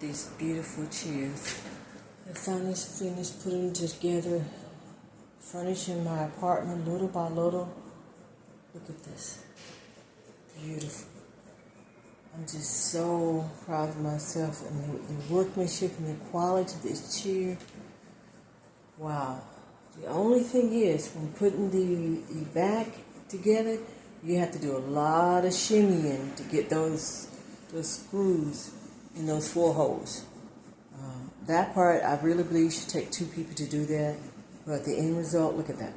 these beautiful chairs. I finally finished putting together, furnishing my apartment little by little. Look at this. Beautiful. I'm just so proud of myself and the workmanship and the quality of this chair. Wow. The only thing is, when putting the back together, you have to do a lot of shimmying to get those screws in those 4 holes. That part, I really believe, should take 2 people to do that. But the end result, look at that.